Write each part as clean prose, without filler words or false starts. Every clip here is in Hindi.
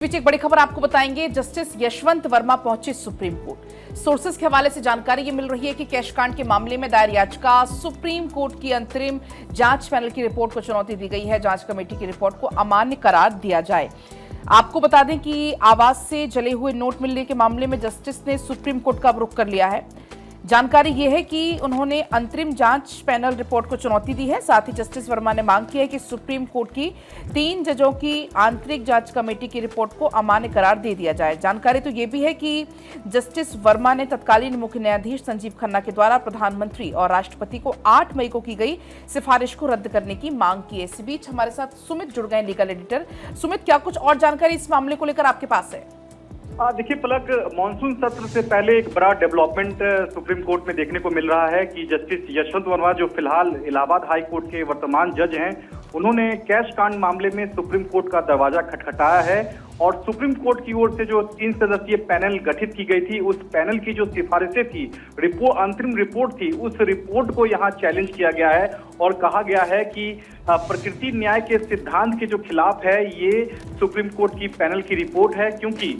बीच एक बड़ी खबर आपको बताएंगे। जस्टिस यशवंत वर्मा पहुंचे सुप्रीम कोर्ट। सोर्सेस के हवाले से जानकारी ये मिल रही है कि कैश कांड के मामले में दायर याचिका सुप्रीम कोर्ट की अंतरिम जांच पैनल की रिपोर्ट को चुनौती दी गई है। जांच कमेटी की रिपोर्ट को अमान्य करार दिया जाए। आपको बता दें कि आवास से जले हुए नोट मिलने के मामले में जस्टिस ने सुप्रीम कोर्ट का रुख कर लिया है। जानकारी यह है कि उन्होंने अंतरिम जांच पैनल रिपोर्ट को चुनौती दी है। साथ ही जस्टिस वर्मा ने मांग की है कि सुप्रीम कोर्ट की 3 जजों की आंतरिक जांच कमेटी की रिपोर्ट को अमान्य करार दे दिया जाए। जानकारी तो यह भी है कि जस्टिस वर्मा ने तत्कालीन मुख्य न्यायाधीश संजीव खन्ना के द्वारा प्रधानमंत्री और राष्ट्रपति को 8 मई को की गई सिफारिश को रद्द करने की मांग की है। इसी बीच हमारे साथ सुमित जुड़ गए, लीगल एडिटर। सुमित, क्या कुछ और जानकारी इस मामले को लेकर आपके पास है? देखिए पलक, मॉनसून सत्र से पहले एक बड़ा डेवलपमेंट सुप्रीम कोर्ट में देखने को मिल रहा है कि जस्टिस यशवंत वर्मा, जो फिलहाल इलाहाबाद हाई कोर्ट के वर्तमान जज हैं, उन्होंने कैश कांड मामले में सुप्रीम कोर्ट का दरवाजा खटखटाया है और सुप्रीम कोर्ट की ओर से जो 3 सदस्यीय पैनल गठित की गई थी, उस पैनल की जो सिफारिशें थी, अंतरिम रिपोर्ट थी, उस रिपोर्ट को यहाँ चैलेंज किया गया है और कहा गया है कि प्रकृति न्याय के सिद्धांत के जो खिलाफ है ये सुप्रीम कोर्ट की पैनल की रिपोर्ट है, क्योंकि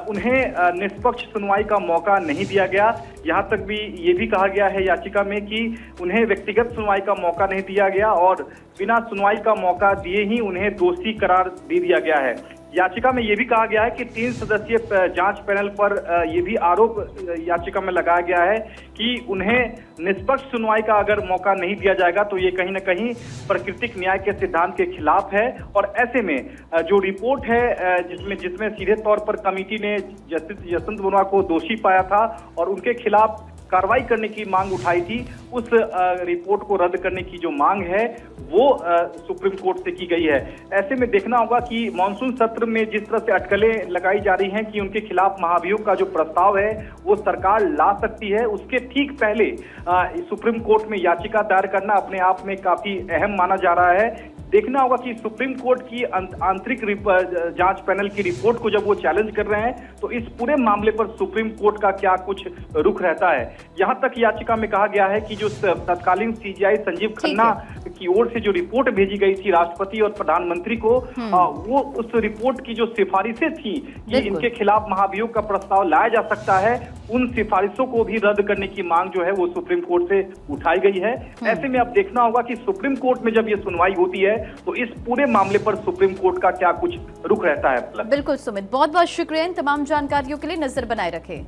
उन्हें निष्पक्ष सुनवाई का मौका नहीं दिया गया। यहाँ तक भी ये भी कहा गया है याचिका में कि उन्हें व्यक्तिगत सुनवाई का मौका नहीं दिया गया और बिना सुनवाई का मौका दिए ही उन्हें दोषी करार दे दिया गया है। याचिका में यह भी कहा गया है कि 3 सदस्यीय जांच पैनल पर यह भी आरोप याचिका में लगाया गया है कि उन्हें निष्पक्ष सुनवाई का अगर मौका नहीं दिया जाएगा तो ये कहीं न कहीं प्राकृतिक न्याय के सिद्धांत के खिलाफ है। और ऐसे में जो रिपोर्ट है जिसमें सीधे तौर पर कमेटी ने जस्टिस यशवंत वर्मा को दोषी पाया था और उनके खिलाफ कार्रवाई करने की मांग उठाई थी, उस रिपोर्ट को रद्द करने की जो मांग है वो सुप्रीम कोर्ट से की गई है। ऐसे में देखना होगा कि मॉनसून सत्र में जिस तरह से अटकलें लगाई जा रही हैं कि उनके खिलाफ महाभियोग का जो प्रस्ताव है वो सरकार ला सकती है, उसके ठीक पहले सुप्रीम कोर्ट में याचिका दायर करना अपने आप में काफी अहम माना जा रहा है। देखना होगा कि सुप्रीम कोर्ट की आंतरिक जांच पैनल की रिपोर्ट को जब वो चैलेंज कर रहे हैं तो इस पूरे मामले पर सुप्रीम कोर्ट का क्या कुछ रुख रहता है। यहां तक याचिका में कहा गया है कि जो तत्कालीन सीजीआई संजीव खन्ना की ओर से जो रिपोर्ट भेजी गई थी राष्ट्रपति और प्रधानमंत्री को, वो उस रिपोर्ट की जो सिफारिशें थी कि इनके खिलाफ महाभियोग का प्रस्ताव लाया जा सकता है, उन सिफारिशों को भी रद्द करने की मांग जो है वो सुप्रीम कोर्ट से उठाई गई है। ऐसे में अब देखना होगा कि सुप्रीम कोर्ट में जब ये सुनवाई होती है तो इस पूरे मामले पर सुप्रीम कोर्ट का क्या कुछ रुख रहता है। बिल्कुल सुमित, बहुत बहुत शुक्रिया इन तमाम जानकारियों के लिए। नजर बनाए रखें।